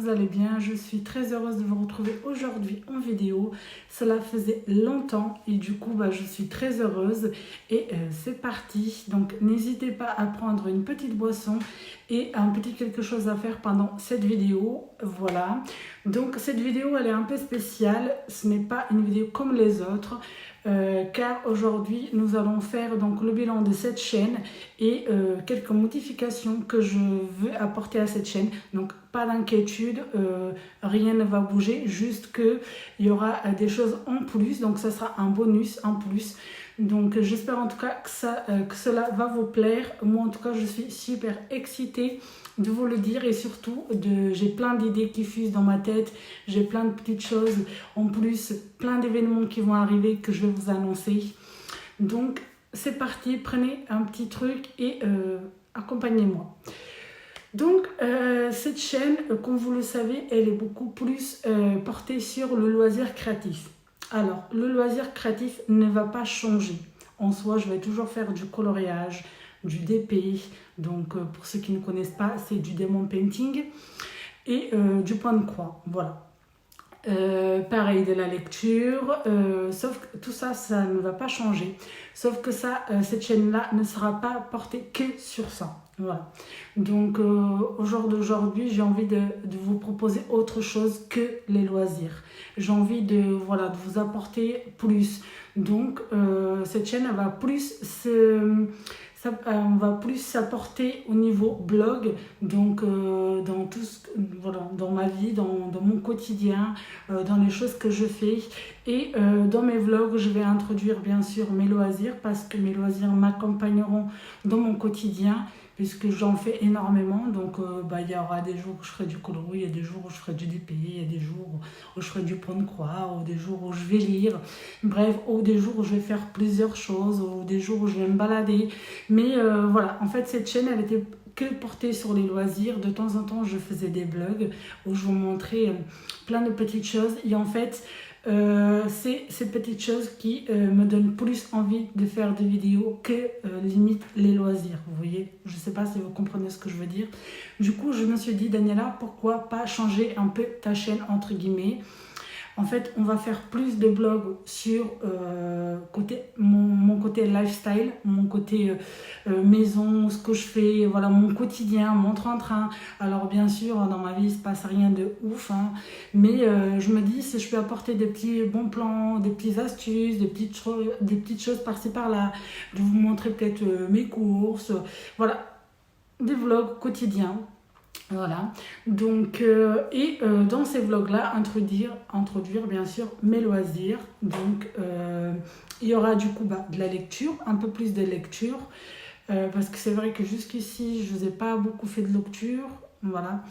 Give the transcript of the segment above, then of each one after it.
vous allez bien. Je suis très heureuse de vous retrouver aujourd'hui en vidéo. Cela faisait longtemps et du coup, je suis très heureuse. Et c'est parti. Donc, n'hésitez pas à prendre une petite boisson et un petit quelque chose à faire pendant cette vidéo. Voilà. Donc, cette vidéo, elle est un peu spéciale. Ce n'est pas une vidéo comme les autres. Car aujourd'hui nous allons faire donc le bilan de cette chaîne et quelques modifications que je veux apporter à cette chaîne. Donc pas d'inquiétude, rien ne va bouger, juste que il y aura des choses en plus, donc ça sera un bonus en plus. Donc j'espère en tout cas que cela va vous plaire. Moi en tout cas je suis super excitée de vous le dire et surtout j'ai plein d'idées qui fusent dans ma tête, j'ai plein de petites choses, en plus plein d'événements qui vont arriver que je vais vous annoncer. Donc c'est parti, prenez un petit truc et accompagnez-moi. Donc cette chaîne, comme vous le savez, elle est beaucoup plus portée sur le loisir créatif. Alors le loisir créatif ne va pas changer. En soi, je vais toujours faire du coloriage, du DP, donc pour ceux qui ne connaissent pas, c'est du diamond painting et du point de croix, voilà. Pareil de la lecture, sauf que tout ça, ça ne va pas changer, sauf que cette chaîne-là ne sera pas portée que sur ça, voilà. Donc au jour d'aujourd'hui, j'ai envie de vous proposer autre chose que les loisirs. J'ai envie de vous apporter plus. Donc cette chaîne elle va plus on va plus s'apporter au niveau blog, donc dans tout dans ma vie, dans mon quotidien, dans les choses que je fais. Et dans mes vlogs, je vais introduire bien sûr mes loisirs parce que mes loisirs m'accompagneront dans mon quotidien puisque j'en fais énormément. Donc il y aura des jours où je ferai du coloris, il y a des jours où je ferai du DP, il y a des jours où je ferai du point de croix, ou des jours où je vais lire, bref, ou des jours où je vais faire plusieurs choses, ou des jours où je vais me balader. Mais voilà, en fait cette chaîne elle était que portée sur les loisirs. De temps en temps je faisais des vlogs où je vous montrais plein de petites choses et en fait c'est ces petites choses qui me donnent plus envie de faire des vidéos que limite les loisirs, vous voyez. Je sais pas si vous comprenez ce que je veux dire. Du coup je me suis dit, Daniela, pourquoi pas changer un peu ta chaîne entre guillemets. En fait, on va faire plus de vlogs sur mon côté lifestyle, mon côté maison, ce que je fais, voilà, mon quotidien, mon train-train. Alors bien sûr, dans ma vie, il ne se passe rien de ouf, hein, mais je me dis, si je peux apporter des petits bons plans, des petites astuces, des petites choses par-ci par-là, de vous montrer peut-être mes courses, voilà, des vlogs quotidiens. Voilà, donc dans ces vlogs là introduire bien sûr mes loisirs. Donc il y aura du coup de la lecture, un peu plus de lecture, parce que c'est vrai que jusqu'ici je vous ai pas beaucoup fait de lecture, voilà.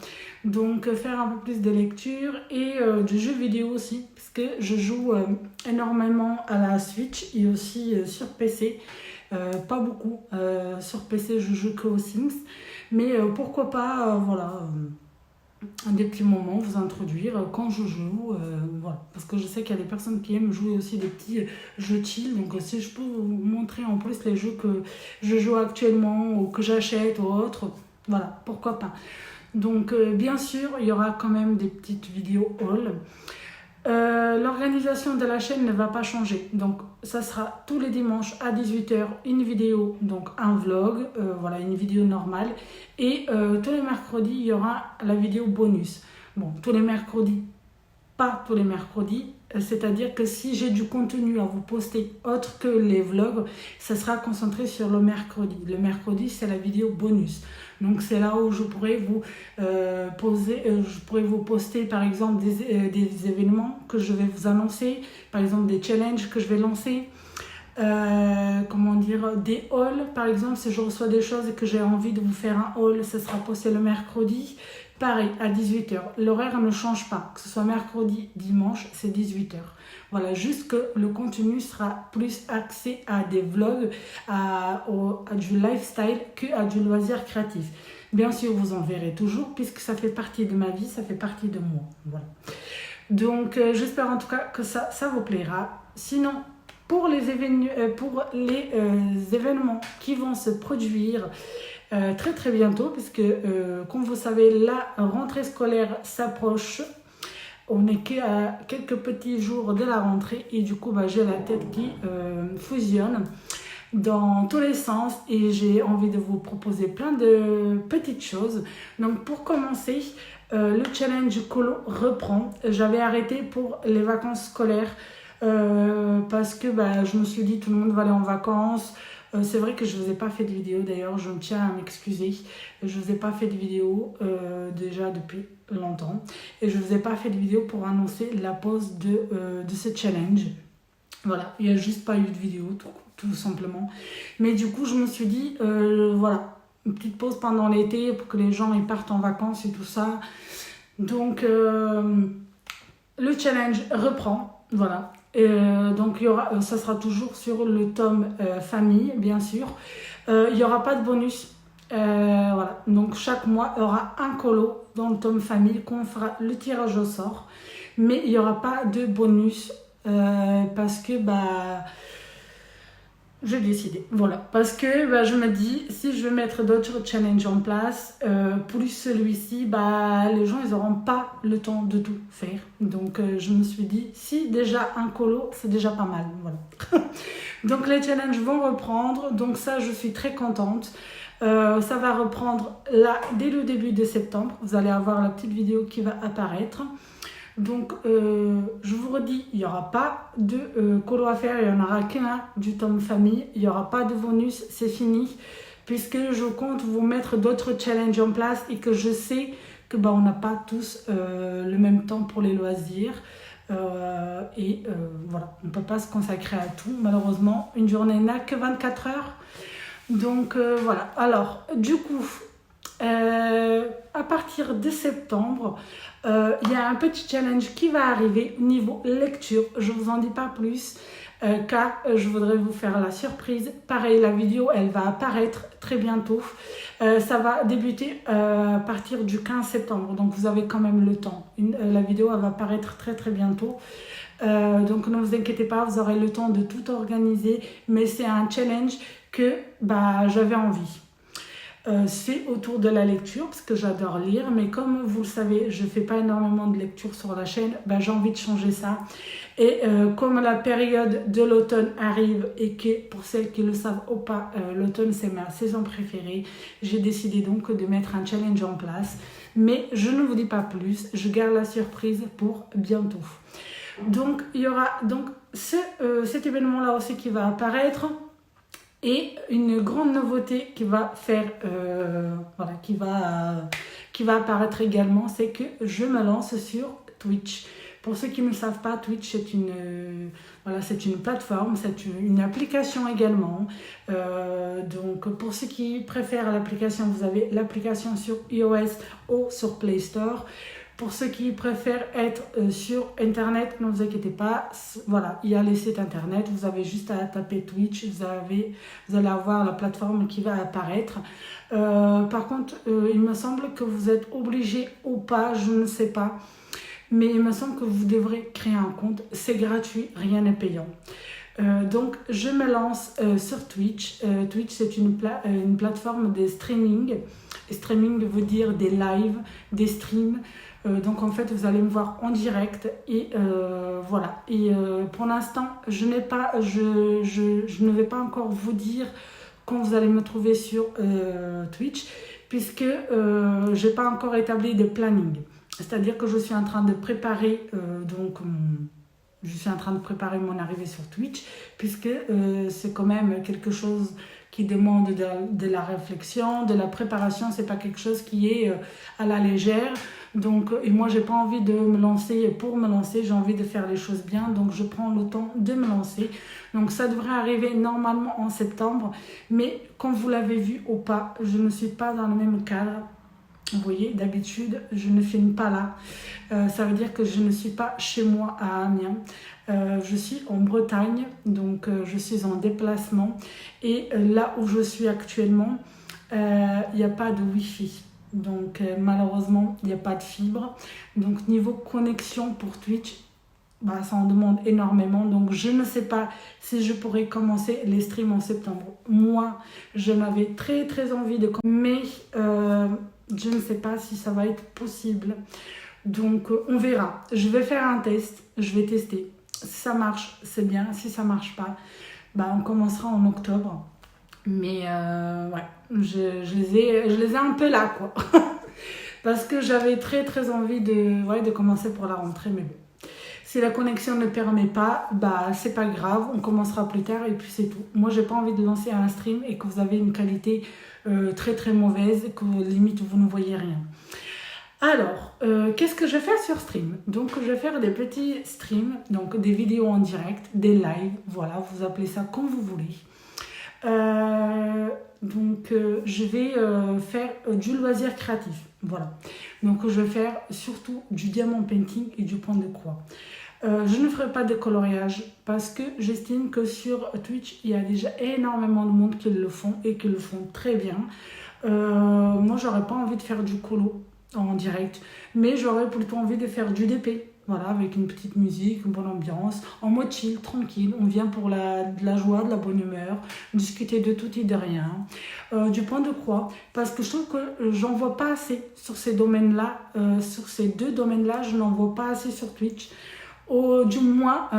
Donc faire un peu plus de lecture et du jeu vidéo aussi, parce que je joue énormément à la Switch et aussi sur PC. Pas beaucoup, sur PC je joue que aux Sims, mais pourquoi pas des petits moments vous introduire quand je joue, voilà, parce que je sais qu'il y a des personnes qui aiment jouer aussi des petits jeux chill. Donc si je peux vous montrer en plus les jeux que je joue actuellement ou que j'achète ou autre, voilà, pourquoi pas. Donc bien sûr il y aura quand même des petites vidéos haul. L'organisation de la chaîne ne va pas changer, donc ça sera tous les dimanches à 18h une vidéo, donc un vlog, voilà, une vidéo normale, et tous les mercredis il y aura la vidéo bonus. Bon, tous les mercredis, pas tous les mercredis, c'est-à-dire que si j'ai du contenu à vous poster autre que les vlogs, ça sera concentré sur le mercredi. Le mercredi c'est la vidéo bonus. Donc c'est là où je pourrais vous poster par exemple des événements que je vais vous annoncer, par exemple des challenges que je vais lancer, des hauls par exemple. Si je reçois des choses et que j'ai envie de vous faire un haul, ça sera posté le mercredi, pareil à 18h. L'horaire ne change pas, que ce soit mercredi, dimanche, c'est 18h. Voilà, juste que le contenu sera plus axé à des vlogs, à du lifestyle qu'à du loisir créatif. Bien sûr, vous en verrez toujours puisque ça fait partie de ma vie, ça fait partie de moi. Voilà. Donc, j'espère en tout cas que ça vous plaira. Sinon, pour les événements qui vont se produire très très bientôt, puisque comme vous savez, la rentrée scolaire s'approche. On n'est qu'à quelques petits jours de la rentrée et du coup j'ai la tête qui fusionne dans tous les sens et j'ai envie de vous proposer plein de petites choses. Donc pour commencer, le challenge colo reprend. J'avais arrêté pour les vacances scolaires parce que je me suis dit tout le monde va aller en vacances. C'est vrai que je ne vous ai pas fait de vidéo, d'ailleurs je tiens à m'excuser. Je ne vous ai pas fait de vidéo déjà depuis longtemps et je ne vous ai pas fait de vidéo pour annoncer la pause de ce challenge. Voilà, il n'y a juste pas eu de vidéo tout simplement. Mais du coup je me suis dit voilà, une petite pause pendant l'été pour que les gens ils partent en vacances et tout ça. Donc le challenge reprend, voilà. Donc ça sera toujours sur le tome famille, bien sûr. Il n'y aura pas de bonus. Voilà. Donc chaque mois il y aura un colo dans le tome famille qu'on fera le tirage au sort. Mais il n'y aura pas de bonus parce que j'ai décidé, voilà, parce que je me dis, si je veux mettre d'autres challenges en place, plus celui-ci, les gens ils n'auront pas le temps de tout faire. Donc je me suis dit, si déjà un colo, c'est déjà pas mal, voilà. Donc les challenges vont reprendre, donc ça je suis très contente. Ça va reprendre là dès le début de septembre, vous allez avoir la petite vidéo qui va apparaître. Donc, je vous redis, il n'y aura pas de colo à faire, il n'y en aura qu'un du tome famille. Il n'y aura pas de bonus, c'est fini. Puisque je compte vous mettre d'autres challenges en place et que je sais que on n'a pas tous le même temps pour les loisirs. Voilà, on ne peut pas se consacrer à tout. Malheureusement, une journée n'a que 24 heures. Donc, voilà. Alors, du coup, à partir de septembre, il y a un petit challenge qui va arriver niveau lecture. Je ne vous en dis pas plus car je voudrais vous faire la surprise. Pareil, la vidéo elle va apparaître très bientôt. Ça va débuter à partir du 15 septembre. Donc vous avez quand même le temps. La vidéo elle va apparaître très très bientôt. Donc ne vous inquiétez pas, vous aurez le temps de tout organiser. Mais c'est un challenge que j'avais envie. C'est autour de la lecture parce que j'adore lire, mais comme vous le savez, je ne fais pas énormément de lecture sur la chaîne, j'ai envie de changer ça. Et comme la période de l'automne arrive et que pour celles qui ne le savent ou pas, l'automne c'est ma saison préférée, j'ai décidé donc de mettre un challenge en place. Mais je ne vous dis pas plus, je garde la surprise pour bientôt. Donc il y aura donc cet événement là aussi qui va apparaître. Et une grande nouveauté qui va qui va apparaître également, c'est que je me lance sur Twitch. Pour ceux qui ne le savent pas, Twitch c'est une plateforme, c'est une application également. Donc pour ceux qui préfèrent l'application, vous avez l'application sur iOS ou sur Play Store. Pour ceux qui préfèrent être sur Internet, ne vous inquiétez pas. Voilà, il y a les sites Internet. Vous avez juste à taper Twitch. Vous allez avoir la plateforme qui va apparaître. Par contre, il me semble que vous êtes obligé ou pas, je ne sais pas. Mais il me semble que vous devrez créer un compte. C'est gratuit, rien n'est payant. Donc, je me lance sur Twitch. Twitch, c'est une plateforme de streaming. Streaming veut dire des lives, des streams. Donc en fait vous allez me voir en direct et voilà. Et pour l'instant je ne vais pas encore vous dire quand vous allez me trouver sur Twitch puisque je n'ai pas encore établi de planning. C'est-à-dire que je suis en train de préparer mon arrivée sur Twitch puisque c'est quand même quelque chose qui demande de la réflexion, de la préparation. C'est pas quelque chose qui est à la légère. Donc, et moi, j'ai pas envie de me lancer pour me lancer. J'ai envie de faire les choses bien. Donc, je prends le temps de me lancer. Donc, ça devrait arriver normalement en septembre. Mais comme vous l'avez vu ou pas, je ne suis pas dans le même cadre. Vous voyez, d'habitude, je ne filme pas là. Ça veut dire que je ne suis pas chez moi à Amiens. Je suis en Bretagne, donc je suis en déplacement. Et là où je suis actuellement, il n'y a pas de Wi-Fi. Donc malheureusement, il n'y a pas de fibre. Donc niveau connexion pour Twitch, bah, ça en demande énormément. Donc, je ne sais pas si je pourrais commencer les streams en septembre. Moi, je m'avais très très envie de commencer, mais je ne sais pas si ça va être possible. Donc, on verra. Je vais faire un test. Je vais tester. Si ça marche, c'est bien. Si ça marche pas, bah, on commencera en octobre. Mais ouais, je les ai un peu là, quoi. Parce que j'avais très très envie de commencer pour la rentrée, mais bon. Si la connexion ne permet pas, bah c'est pas grave, on commencera plus tard et puis c'est tout. Moi, j'ai pas envie de lancer un stream et que vous avez une qualité très très mauvaise, que limite vous ne voyez rien. Alors, qu'est-ce que je vais faire sur stream? Donc, je vais faire des petits streams, donc des vidéos en direct, des lives, voilà, vous appelez ça comme vous voulez. Je vais faire du loisir créatif, voilà. Donc, je vais faire surtout du diamant painting et du point de croix. Je ne ferai pas de coloriage parce que j'estime que sur Twitch, il y a déjà énormément de monde qui le font et qui le font très bien. Moi, j'aurais pas envie de faire du colo en direct, mais j'aurais plutôt envie de faire du DP. Voilà, avec une petite musique, une bonne ambiance, en mode chill, tranquille. On vient pour de la joie, de la bonne humeur, discuter de tout et de rien. Du point de croix, parce que je trouve que j'en vois pas assez sur ces domaines-là. Sur ces deux domaines-là, je n'en vois pas assez sur Twitch. Du moins,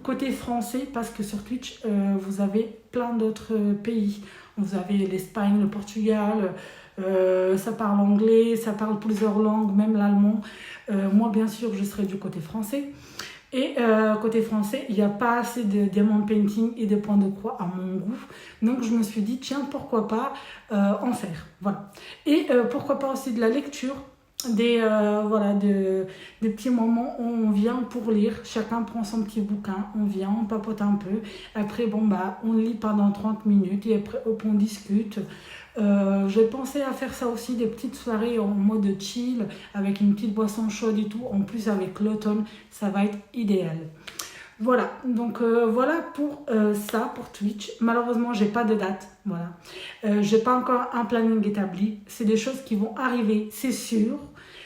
côté français, parce que sur Twitch, vous avez plein d'autres pays. Vous avez l'Espagne, le Portugal, ça parle anglais, ça parle plusieurs langues, même l'allemand. Moi, bien sûr, je serai du côté français. Et côté français, il n'y a pas assez de diamond painting et de points de croix à mon goût. Donc, je me suis dit, tiens, pourquoi pas en faire. Voilà. Et pourquoi pas aussi de la lecture, des petits moments où on vient pour lire. Chacun prend son petit bouquin, on vient, on papote un peu. Après, on lit pendant 30 minutes et après, on discute. J'ai pensé à faire ça aussi, des petites soirées en mode chill avec une petite boisson chaude et tout. En plus avec l'automne, ça va être idéal. Voilà, donc voilà pour ça, pour Twitch. Malheureusement, j'ai pas de date, voilà. J'ai pas encore un planning établi. C'est des choses qui vont arriver, c'est sûr.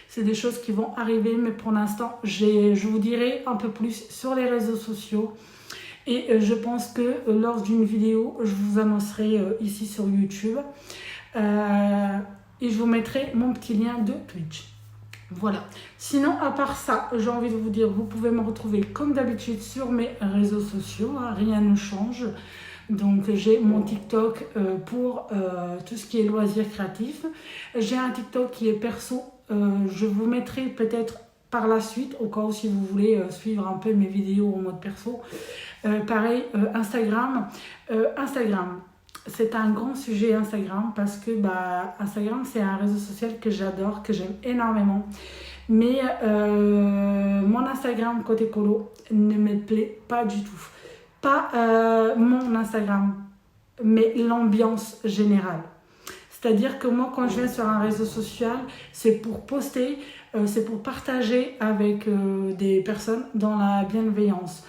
C'est des choses qui vont arriver, mais pour l'instant, je vous dirai un peu plus sur les réseaux sociaux. Et je pense que lors d'une vidéo, je vous annoncerai ici sur YouTube. Et je vous mettrai mon petit lien de Twitch. Voilà. Sinon, à part ça, j'ai envie de vous dire, vous pouvez me retrouver comme d'habitude sur mes réseaux sociaux. Hein, rien ne change. Donc, j'ai mon TikTok pour tout ce qui est loisirs créatifs. J'ai un TikTok qui est perso. Je vous mettrai peut-être par la suite, au cas où si vous voulez suivre un peu mes vidéos en mode perso. Pareil, Instagram. Instagram, c'est un grand sujet Instagram parce que Instagram, c'est un réseau social que j'adore, que j'aime énormément. Mais mon Instagram côté colo ne me plaît pas du tout. Pas mon Instagram, mais l'ambiance générale. C'est-à-dire que moi, quand je viens sur un réseau social, c'est pour poster, c'est pour partager avec des personnes dans la bienveillance.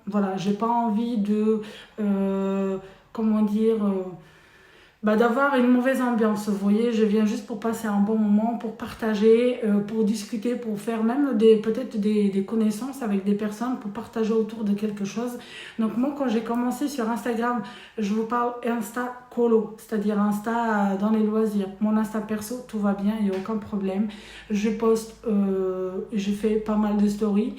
Voilà, j'ai pas envie de, d'avoir une mauvaise ambiance. Vous voyez, je viens juste pour passer un bon moment, pour partager, pour discuter, pour faire même peut-être des connaissances avec des personnes, pour partager autour de quelque chose. Donc moi, quand j'ai commencé sur Instagram, je vous parle Insta colo, c'est-à-dire Insta dans les loisirs. Mon Insta perso, tout va bien, il n'y a aucun problème. Je poste, je fais pas mal de stories.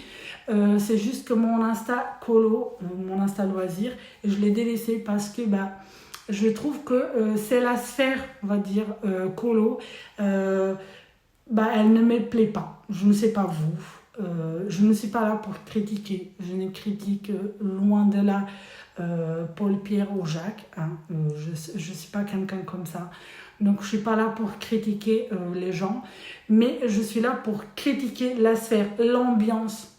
C'est juste que mon Insta colo, mon Insta loisir, je l'ai délaissé parce que je trouve que c'est la sphère, on va dire, colo. Elle ne me plaît pas. Je ne sais pas vous. Je ne suis pas là pour critiquer. Je ne critique loin de là Paul, Pierre ou Jacques. Hein. Je ne suis pas quelqu'un comme ça. Donc, je ne suis pas là pour critiquer les gens. Mais je suis là pour critiquer la sphère, l'ambiance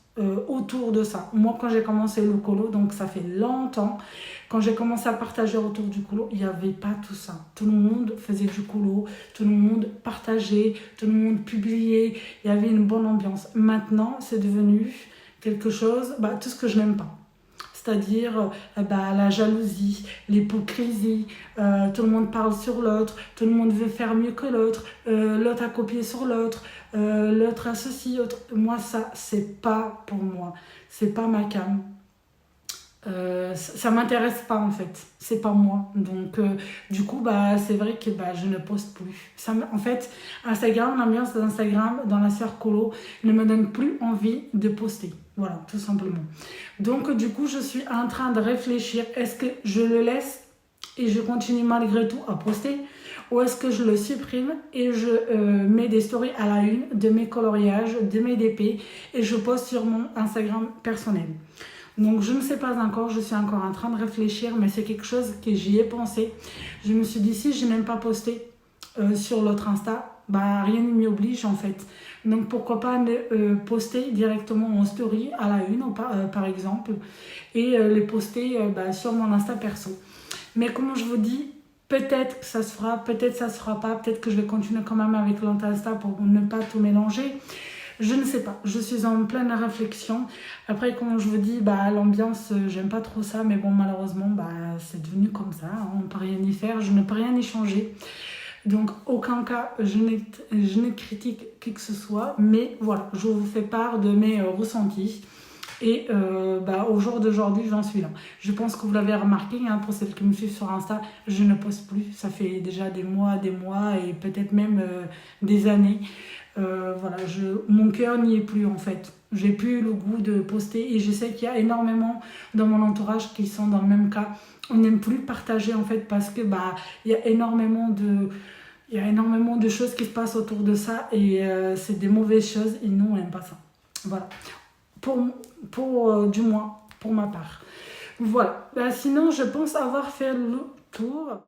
autour de ça. Moi, quand j'ai commencé le colo, donc ça fait longtemps, quand j'ai commencé à partager autour du colo, il n'y avait pas tout ça. Tout le monde faisait du colo, tout le monde partageait, tout le monde publiait, il y avait une bonne ambiance. Maintenant, c'est devenu quelque chose, tout ce que je n'aime pas. c'est-à-dire la jalousie, l'hypocrisie, tout le monde parle sur l'autre, tout le monde veut faire mieux que l'autre, l'autre a copié sur l'autre, l'autre a ceci, autre. Moi ça c'est pas pour moi, c'est pas ma came. Ça m'intéresse pas en fait, c'est pas moi, donc du coup c'est vrai que je ne poste plus en fait. Instagram, l'ambiance d'Instagram dans la sphère colo ne me donne plus envie de poster, voilà, tout simplement. Donc du coup je suis en train de réfléchir, est-ce que je le laisse et je continue malgré tout à poster, ou est-ce que je le supprime et je mets des stories à la une de mes coloriages, de mes DP, et je poste sur mon Instagram personnel. Donc je ne sais pas encore, je suis encore en train de réfléchir, mais c'est quelque chose que j'y ai pensé. Je me suis dit, si je n'aime pas poster sur l'autre Insta, rien ne m'y oblige en fait. Donc pourquoi pas poster directement en story à la une par exemple, et les poster sur mon Insta perso. Mais comme je vous dis, peut-être que ça se fera, peut-être ça se fera pas, peut-être que je vais continuer quand même avec l'Insta pour ne pas tout mélanger. Je ne sais pas, je suis en pleine réflexion. Après, comme je vous dis, l'ambiance, j'aime pas trop ça, mais bon, malheureusement, c'est devenu comme ça, hein, on ne peut rien y faire, je ne peux rien y changer. Donc, aucun cas, je ne critique qui que ce soit, mais voilà, je vous fais part de mes ressentis. Et au jour d'aujourd'hui, j'en suis là. Je pense que vous l'avez remarqué, hein, pour celles qui me suivent sur Insta, je ne poste plus. Ça fait déjà des mois, et peut-être même des années. Voilà, mon cœur n'y est plus en fait. J'ai plus le goût de poster, et je sais qu'il y a énormément dans mon entourage qui sont dans le même cas. On n'aime plus partager en fait, parce que il y a énormément de choses qui se passent autour de ça, et c'est des mauvaises choses, et nous on n'aime pas ça. Voilà, du moins pour ma part. Voilà, sinon je pense avoir fait le tour.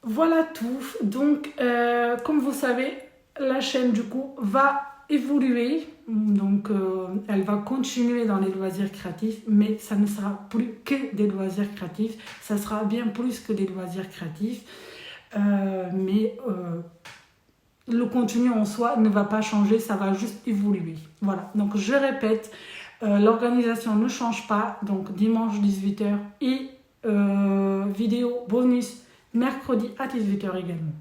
Voilà tout. Donc comme vous savez, la chaîne du coup va évoluer, donc elle va continuer dans les loisirs créatifs, mais ça ne sera plus que des loisirs créatifs, ça sera bien plus que des loisirs créatifs, mais le contenu en soi ne va pas changer, ça va juste évoluer. Voilà, donc je répète, l'organisation ne change pas, donc dimanche 18h et vidéo bonus mercredi à 18h également.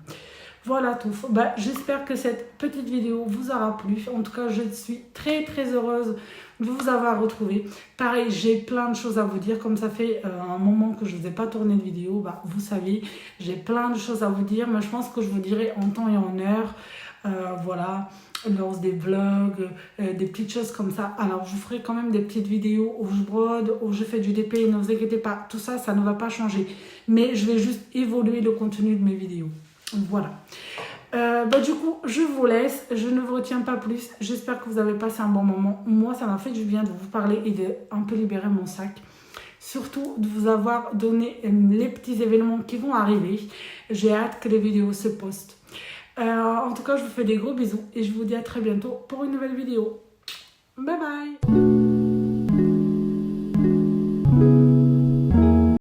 Voilà tout. J'espère que cette petite vidéo vous aura plu. En tout cas, je suis très très heureuse de vous avoir retrouvé. Pareil, j'ai plein de choses à vous dire. Comme ça fait un moment que je ne vous ai pas tourné de vidéo, vous savez, j'ai plein de choses à vous dire. Mais je pense que je vous dirai en temps et en heure. Voilà, lors des vlogs, des petites choses comme ça. Alors, je vous ferai quand même des petites vidéos où je brode, où je fais du DP. Ne vous inquiétez pas, tout ça, ça ne va pas changer. Mais je vais juste évoluer le contenu de mes vidéos. Voilà. Du coup, je vous laisse. Je ne vous retiens pas plus. J'espère que vous avez passé un bon moment. Moi, ça m'a fait du bien de vous parler et de un peu libérer mon sac. Surtout de vous avoir donné les petits événements qui vont arriver. J'ai hâte que les vidéos se postent. En tout cas, je vous fais des gros bisous et je vous dis à très bientôt pour une nouvelle vidéo. Bye bye!